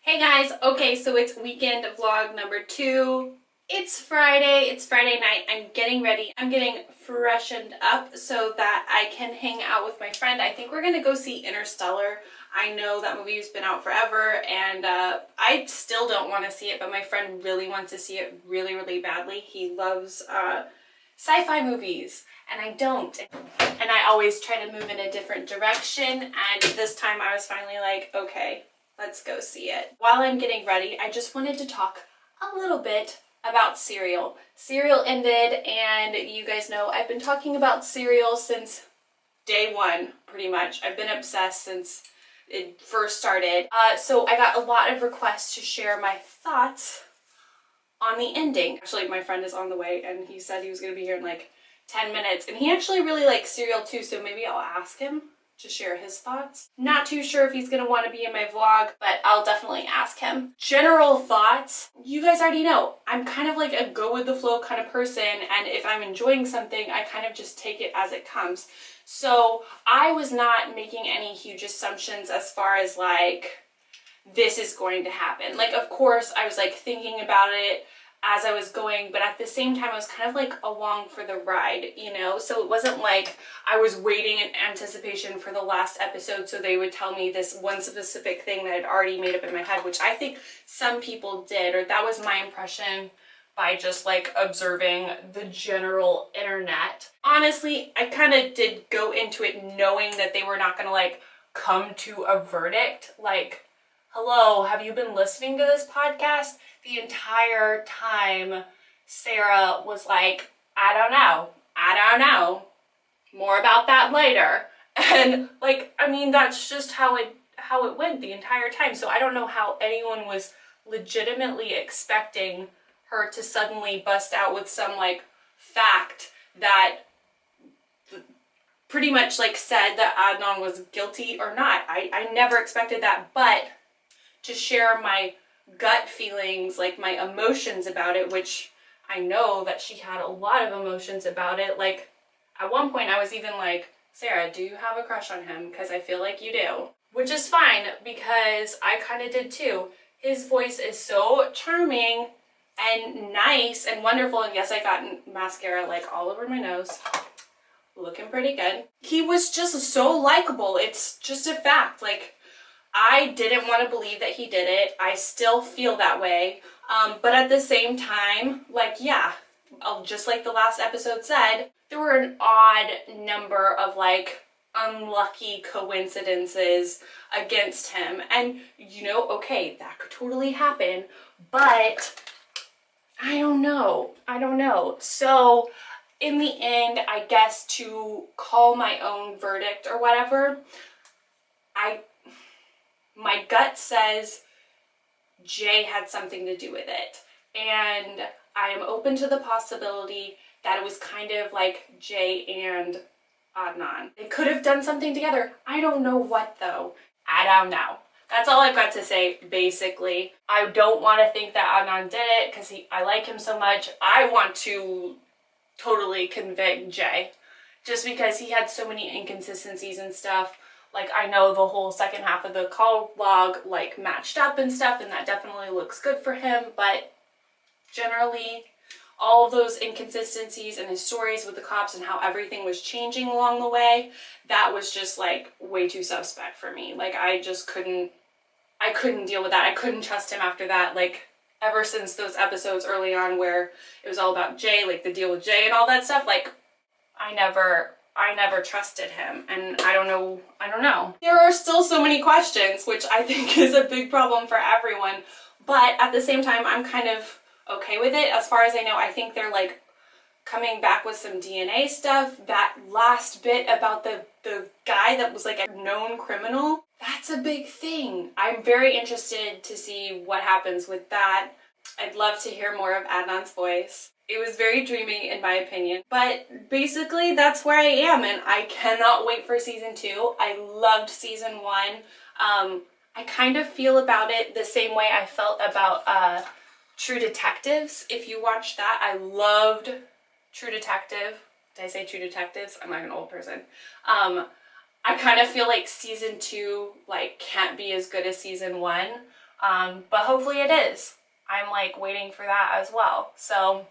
Hey guys, okay, so it's weekend vlog number 2. It's Friday night. I'm getting ready. I'm getting freshened up so that I can hang out with my friend. I think we're gonna go see Interstellar. I know that movie's been out forever and I still don't want to see it, but my friend really wants to see it really badly. He loves sci-fi movies and I don't. And I always try to move in a different direction, and this time I was finally like, okay, let's go see it. While I'm getting ready, I just wanted to talk a little bit about Serial. Serial ended, and you guys know I've been talking about Serial since day one, pretty much. I've been obsessed since it first started. So I got a lot of requests to share my thoughts on the ending. Actually, my friend is on the way, and he said he was going to be here in like 10 minutes, and he actually really likes Serial too, so maybe I'll ask him to share his thoughts. Not too sure if he's gonna want to be in my vlog, but I'll definitely ask him. General thoughts, you guys already know, I'm kind of like a go with the flow kind of person, and if I'm enjoying something, I kind of just take it as it comes. So I was not making any huge assumptions as far as like, this is going to happen. Like, of course, I was like thinking about it as I was going, but at the same time I was kind of like along for the ride, you know? So it wasn't like I was waiting in anticipation for the last episode so they would tell me this one specific thing that I'd already made up in my head, which I think some people did, or that was my impression by just like observing the general internet. Honestly, I kind of did go into it knowing that they were not gonna like come to a verdict. Like, hello, have you been listening to this podcast? The entire time Sarah was like, I don't know, more about that later. And like, I mean, that's just how it went the entire time. So I don't know how anyone was legitimately expecting her to suddenly bust out with some like fact that pretty much like said that Adnan was guilty or not. I never expected that, but to share my gut feelings, like my emotions about it, which I know that she had a lot of emotions about it. Like at one point I was even like, Sarah, do you have a crush on him? Because I feel like you do. Which is fine because I kind of did too. His voice is so charming and nice and wonderful. And yes, I got mascara like all over my nose. Looking pretty good. He was just so likable. It's just a fact. Like, I didn't want to believe that he did it. I still feel that way. But at the same time, like, yeah, just like the last episode said, there were an odd number of like unlucky coincidences against him. And you know, okay, that could totally happen, but I don't know. So in the end, I guess to call my own verdict or whatever, my gut says Jay had something to do with it. And I am open to the possibility that it was kind of like Jay and Adnan. They could have done something together. I don't know what though. I don't know. That's all I've got to say, basically. I don't want to think that Adnan did it because I like him so much. I want to totally convict Jay just because he had so many inconsistencies and stuff. Like, I know the whole second half of the call log like matched up and stuff, and that definitely looks good for him, but generally all of those inconsistencies and his stories with the cops and how everything was changing along the way, that was just like way too suspect for me. Like, I couldn't deal with that. I couldn't trust him after that. Like, ever since those episodes early on where it was all about Jay, like the deal with Jay and all that stuff, like I never trusted him, and I don't know. There are still so many questions, which I think is a big problem for everyone, but at the same time, I'm kind of okay with it. As far as I know, I think they're like coming back with some DNA stuff. That last bit about the guy that was like a known criminal, that's a big thing. I'm very interested to see what happens with that. I'd love to hear more of Adnan's voice. It was very dreamy in my opinion, but basically that's where I am, and I cannot wait for season 2. I loved season 1. I kind of feel about it the same way I felt about True Detectives. If you watched that, I loved True Detective. Did I say True Detectives? I'm like an old person. I kind of feel like season 2 like can't be as good as season 1. but hopefully it is. I'm like waiting for that as well. So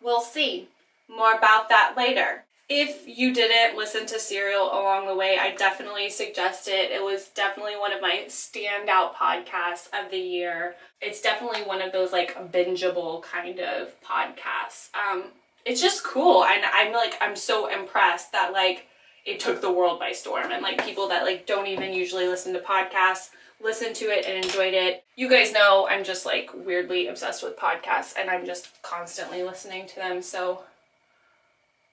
we'll see. More about that later. If you didn't listen to Serial along the way, I definitely suggest it. It was definitely one of my standout podcasts of the year. It's definitely one of those like bingeable kind of podcasts. It's just cool, and I'm so impressed that like it took the world by storm, and like people that like don't even usually listen to podcasts listened to it and enjoyed it. You guys know I'm just like weirdly obsessed with podcasts, and I'm just constantly listening to them. So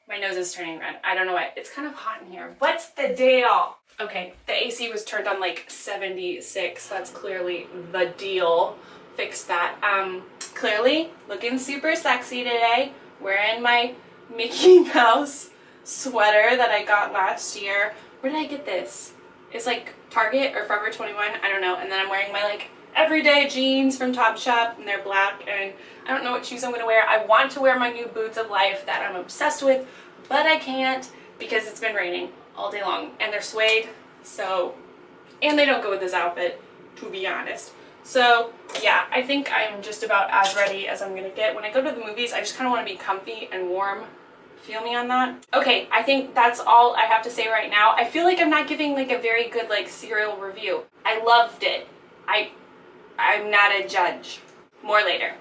my nose is turning red. I don't know why. It's kind of hot in here. What's the deal? Okay, the AC was turned on like 76. That's clearly the deal. Fix that. Clearly looking super sexy today. Wearing my Mickey Mouse sweater that I got last year. Where did I get this? It's like Target or Forever 21. I don't know. And then I'm wearing my like everyday jeans from Topshop, and they're black, and I don't know what shoes I'm gonna wear. I want to wear my new boots of life that I'm obsessed with, but I can't because it's been raining all day long, and they're suede, so, and they don't go with this outfit, to be honest. So yeah, I think I'm just about as ready as I'm gonna get. When I go to the movies, I just kind of want to be comfy and warm. Feel me on that? Okay, I think that's all I have to say right now. I feel like I'm not giving like a very good like Serial review. I loved it. I'm not a judge. More later.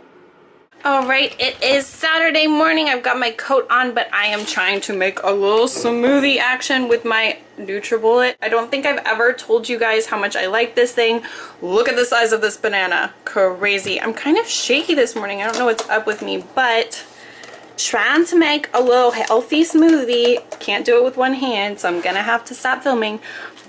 All right, it is Saturday morning. I've got my coat on, but I am trying to make a little smoothie action with my NutriBullet. I don't think I've ever told you guys how much I like this thing. Look at the size of this banana. Crazy. I'm kind of shaky this morning. I don't know what's up with me, but trying to make a little healthy smoothie. Can't do it with one hand, so I'm gonna have to stop filming,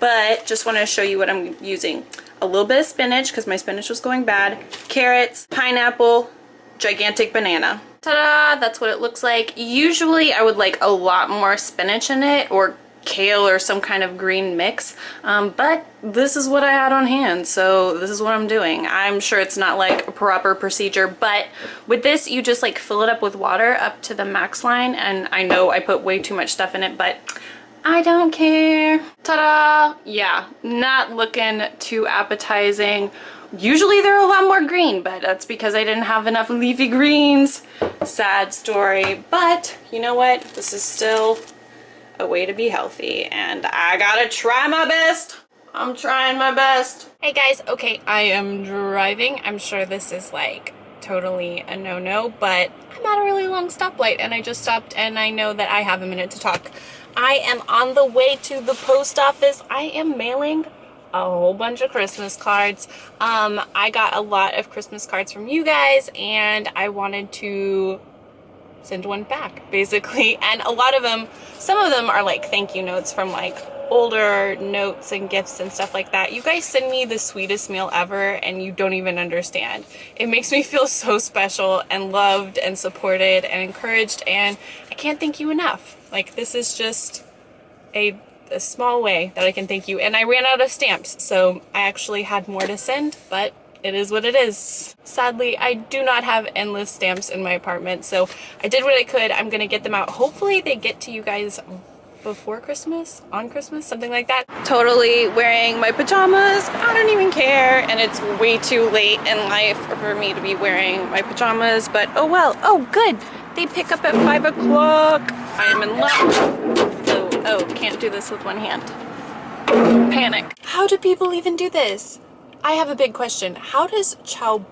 but just wanted to show you what I'm using. A little bit of spinach because my spinach was going bad, carrots, pineapple, gigantic banana. Ta-da! That's what it looks like. Usually I would like a lot more spinach in it, or kale or some kind of green mix, but this is what I had on hand, so this is what I'm doing. I'm sure it's not like a proper procedure, but with this you just like fill it up with water up to the max line, and I know I put way too much stuff in it, but I don't care. Ta-da! Yeah, not looking too appetizing. Usually they're a lot more green, but that's because I didn't have enough leafy greens. Sad story, but you know what? This is still a way to be healthy, and I gotta try my best. I'm trying my best. Hey guys, okay, I am driving. I'm sure this is like totally a no-no, but I'm at a really long stoplight, and I just stopped, and I know that I have a minute to talk. I am on the way to the post office. I am mailing a whole bunch of Christmas cards. I got a lot of Christmas cards from you guys, and I wanted to send one back, basically. And a lot of them, some of them are like thank you notes from like older notes and gifts and stuff like that. You guys send me the sweetest mail ever, and you don't even understand. It makes me feel so special and loved and supported and encouraged, and I can't thank you enough. Like, this is just a small way that I can thank you. And I ran out of stamps, so I actually had more to send, but it is what it is. Sadly, I do not have endless stamps in my apartment, so I did what I could. I'm gonna get them out. Hopefully they get to you guys before Christmas, on Christmas, something like that. Totally wearing my pajamas. I don't even care, and it's way too late in life for me to be wearing my pajamas, but oh well. Oh good, they pick up at 5 o'clock. I am in luck. Oh, can't do this with one hand. Panic. How do people even do this? I have a big question. How does Ciao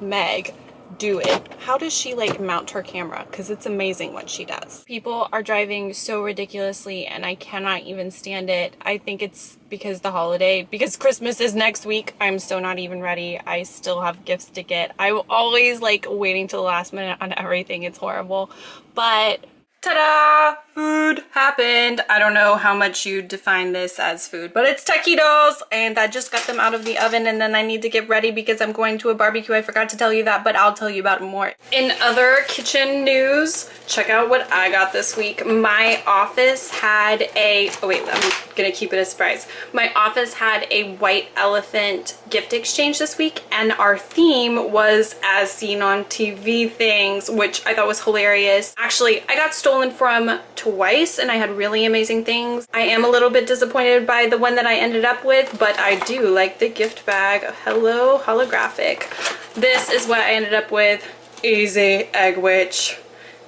Meg do it? How does she like mount her camera? Because it's amazing what she does. People are driving so ridiculously, and I cannot even stand it. I think it's because the holiday, because Christmas is next week. I'm still not even ready. I still have gifts to get. I'm always like waiting till the last minute on everything. It's horrible, but ta-da! Food happened. I don't know how much you define this as food, but it's taquitos, and I just got them out of the oven, and then I need to get ready because I'm going to a barbecue. I forgot to tell you that, but I'll tell you about it more. In other kitchen news, check out what I got this week. My office had a, oh wait, I'm gonna keep it a surprise. My office had a white elephant gift exchange this week, and our theme was as seen on TV things, which I thought was hilarious. Actually, I got stolen stolen from twice and I had really amazing things. I am a little bit disappointed by the one that I ended up with, but I do like the gift bag. Hello, holographic. This is what I ended up with. Easy egg witch.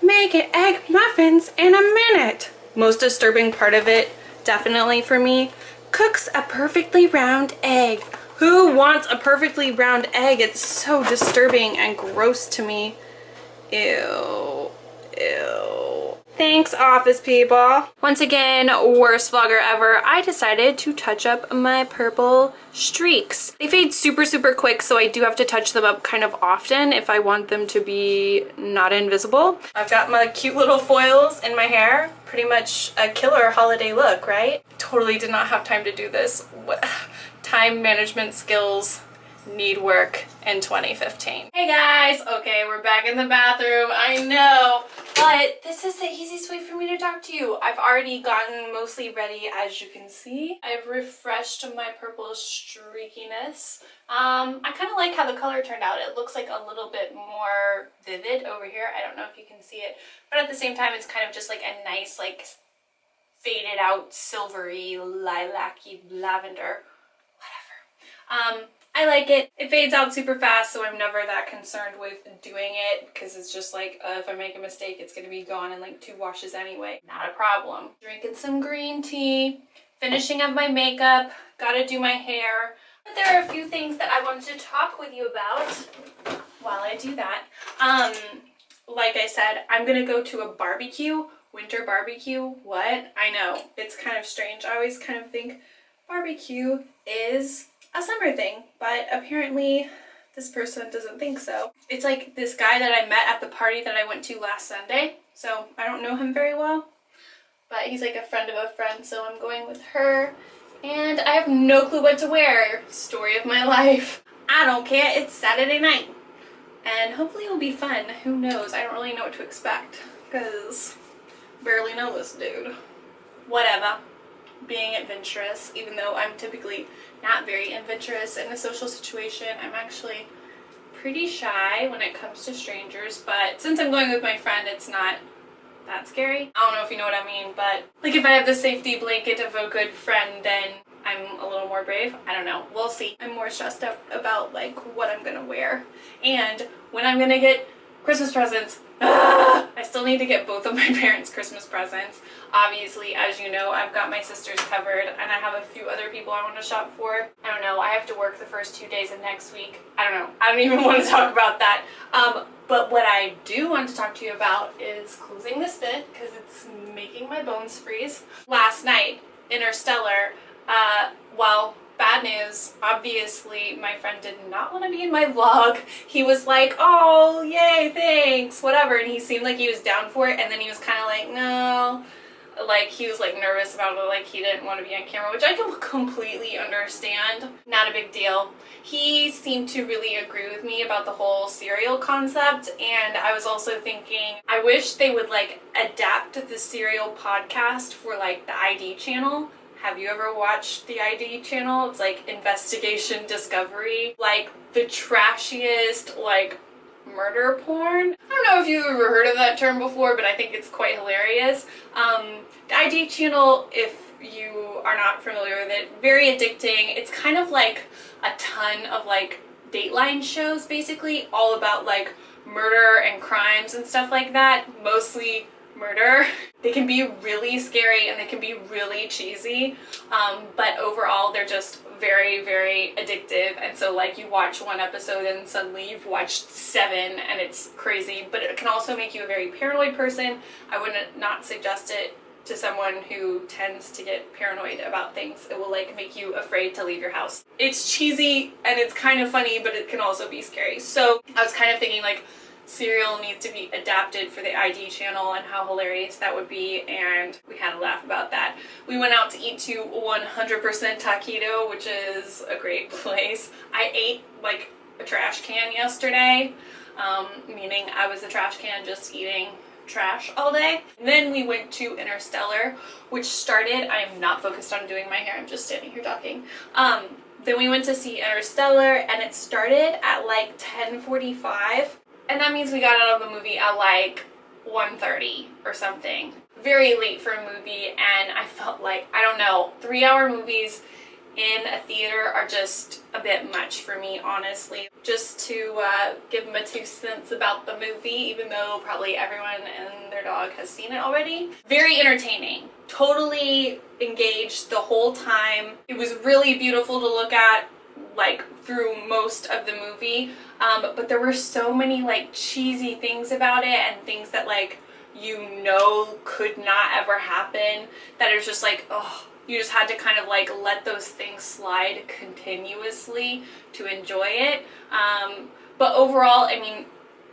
Making egg muffins in a minute. Most disturbing part of it, definitely for me, cooks a perfectly round egg. Who wants a perfectly round egg? It's so disturbing and gross to me. Ew. Ew. Thanks, office people. Once again, worst vlogger ever. I decided to touch up my purple streaks. They fade super, super quick, so I do have to touch them up kind of often if I want them to be not invisible. I've got my cute little foils in my hair. Pretty much a killer holiday look, right? Totally did not have time to do this. Time management skills need work in 2015. Hey guys, okay, we're back in the bathroom, I know, but this is the easiest way for me to talk to you. I've already gotten mostly ready, as you can see. I've refreshed my purple streakiness. I kind of like how the color turned out. It looks like a little bit more vivid over here. I don't know if you can see it, but at the same time, it's kind of just like a nice, like, faded out, silvery, lilac-y lavender. Whatever. I like it. It fades out super fast, so I'm never that concerned with doing it because it's just like, if I make a mistake, it's going to be gone in like 2 washes anyway. Not a problem. Drinking some green tea, finishing up my makeup, gotta do my hair. But there are a few things that I wanted to talk with you about while I do that. Like I said, I'm going to go to a barbecue, winter barbecue. What? I know. It's kind of strange. I always kind of think barbecue is a summer thing, but apparently this person doesn't think so. It's like this guy that I met at the party that I went to last Sunday, so I don't know him very well, but he's like a friend of a friend, so I'm going with her, and I have no clue what to wear. Story of my life. I don't care, it's Saturday night, and hopefully it'll be fun. Who knows? I don't really know what to expect, because I barely know this dude. Whatever. Being adventurous, even though I'm typically not very adventurous in a social situation. I'm actually pretty shy when it comes to strangers, but since I'm going with my friend, it's not that scary. I don't know if you know what I mean, but like if I have the safety blanket of a good friend, then I'm a little more brave. I don't know. We'll see. I'm more stressed out about like what I'm gonna wear and when I'm gonna get Christmas presents. I still need to get both of my parents Christmas presents. Obviously, as you know, I've got my sisters covered and I have a few other people I want to shop for. I don't know, I have to work the first 2 days of next week. I don't know, I don't even want to talk about that. But what I do want to talk to you about is closing this bit because it's making my bones freeze. Last night, Interstellar, well, bad news, obviously my friend did not want to be in my vlog. He was like, oh yay, thanks, whatever, and he seemed like he was down for it, and then he was kind of like, no, like he was like nervous about it, like he didn't want to be on camera, which I can completely understand. Not a big deal. He seemed to really agree with me about the whole cereal concept, and I was also thinking I wish they would like adapt the cereal podcast for like the ID channel. Have you ever watched the ID channel? It's like Investigation Discovery, like the trashiest like murder porn. I don't know if you've ever heard of that term before, but I think it's quite hilarious. The ID channel, if you are not familiar with it, very addicting. It's kind of like a ton of like Dateline shows, basically, all about like murder and crimes and stuff like that, mostly murder. They can be really scary and they can be really cheesy, but overall they're just very, very addictive. And so like you watch one episode and suddenly you've watched 7 and it's crazy, but it can also make you a very paranoid person. I would not suggest it to someone who tends to get paranoid about things. It will like make you afraid to leave your house. It's cheesy and it's kind of funny, but it can also be scary. So I was kind of thinking like Serial needs to be adapted for the ID channel and how hilarious that would be, and we had a laugh about that. We went out to eat to 100% Taquito, which is a great place. I ate like a trash can yesterday, meaning I was a trash can just eating trash all day. And then we went to Interstellar, which started, I am not focused on doing my hair, I'm just standing here talking. Then we went to see Interstellar and it started at like 10:45. And that means we got out of the movie at like 1:30 or something. Very late for a movie, and I felt like, I don't know, 3-hour movies in a theater are just a bit much for me, honestly. Just to give them a 2 cents about the movie, even though probably everyone and their dog has seen it already. Very entertaining. Totally engaged the whole time. It was really beautiful to look at, like, through most of the movie, but there were so many like cheesy things about it and things that, like, you know, could not ever happen, that it was just like, oh, you just had to kind of like let those things slide continuously to enjoy it. But overall, I mean,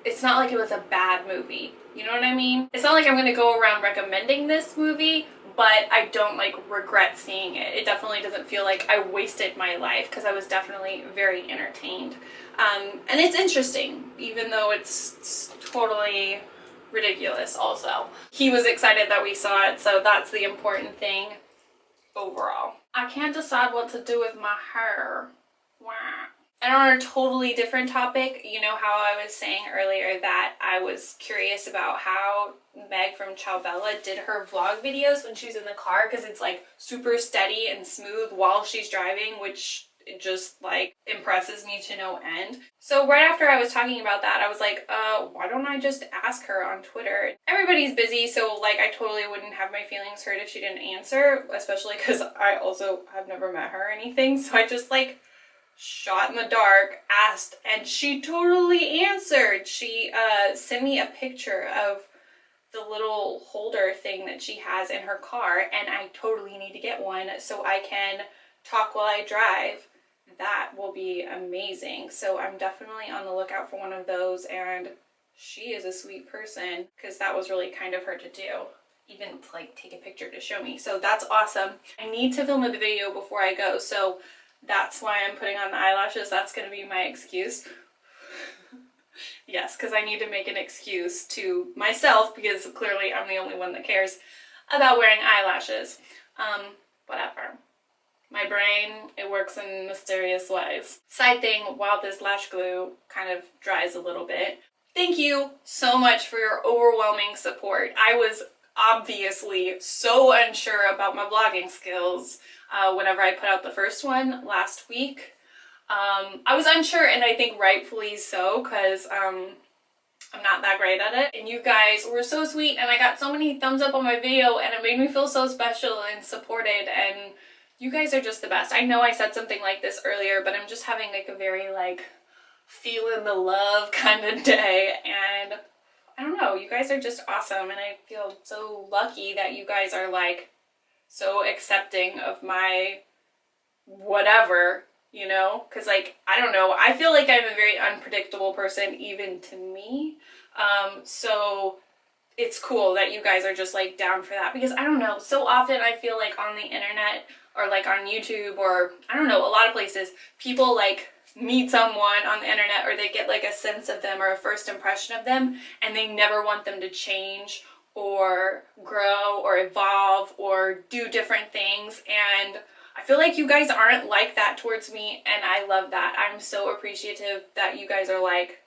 it's not like it was a bad movie. You know what I mean? It's not like I'm gonna go around recommending this movie, but I don't like regret seeing it. It definitely doesn't feel like I wasted my life, because I was definitely very entertained. And it's interesting, even though it's totally ridiculous also. He was excited that we saw it, so that's the important thing overall. I can't decide what to do with my hair. Wah. And on a totally different topic, you know how I was saying earlier that I was curious about how Meg from Ciao Bella did her vlog videos when she's in the car, because it's like super steady and smooth while she's driving, which it just like impresses me to no end. So right after I was talking about that, I was like, why don't I just ask her on Twitter? Everybody's busy, so like I totally wouldn't have my feelings hurt if she didn't answer, especially because I also have never met her or anything. So I just like shot in the dark, asked, and she totally answered. She sent me a picture of the little holder thing that she has in her car, and I totally need to get one so I can talk while I drive. That will be amazing. So I'm definitely on the lookout for one of those, and she is a sweet person, because that was really kind of her to do, even to like take a picture to show me. So that's awesome. I need to film a video before I go, so that's why I'm putting on the eyelashes. That's going to be my excuse. Yes, because I need to make an excuse to myself, because clearly I'm the only one that cares about wearing eyelashes. Whatever. My brain, it works in mysterious ways. Side thing, while this lash glue kind of dries a little bit, thank you so much for your overwhelming support. I was obviously so unsure about my vlogging skills whenever I put out the first one last week. I was unsure, and I think rightfully so, because I'm not that great at it. And you guys were so sweet, and I got so many thumbs up on my video, and it made me feel so special and supported, and you guys are just the best. I know I said something like this earlier, but I'm just having like a very like feeling the love kind of day, and I don't know, you guys are just awesome, and I feel so lucky that you guys are like so accepting of my whatever, you know, because like, I don't know, I feel like I'm a very unpredictable person even to me, so it's cool that you guys are just like down for that, because I don't know, so often I feel like on the internet or like on YouTube or I don't know, a lot of places, people like meet someone on the internet or they get like a sense of them or a first impression of them, and they never want them to change or grow or evolve or do different things. And I feel like you guys aren't like that towards me, and I love that. I'm so appreciative that you guys are like,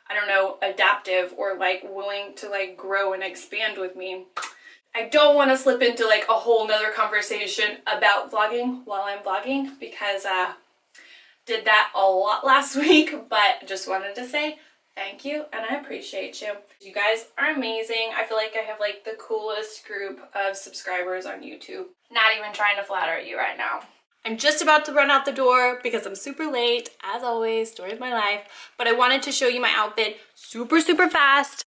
I don't know, adaptive or like willing to like grow and expand with me. I don't want to slip into like a whole nother conversation about vlogging while I'm vlogging, because did that a lot last week, but just wanted to say thank you and I appreciate you. You guys are amazing. I feel like I have like the coolest group of subscribers on YouTube. Not even trying to flatter you right now. I'm just about to run out the door because I'm super late, as always, story of my life, but I wanted to show you my outfit super fast.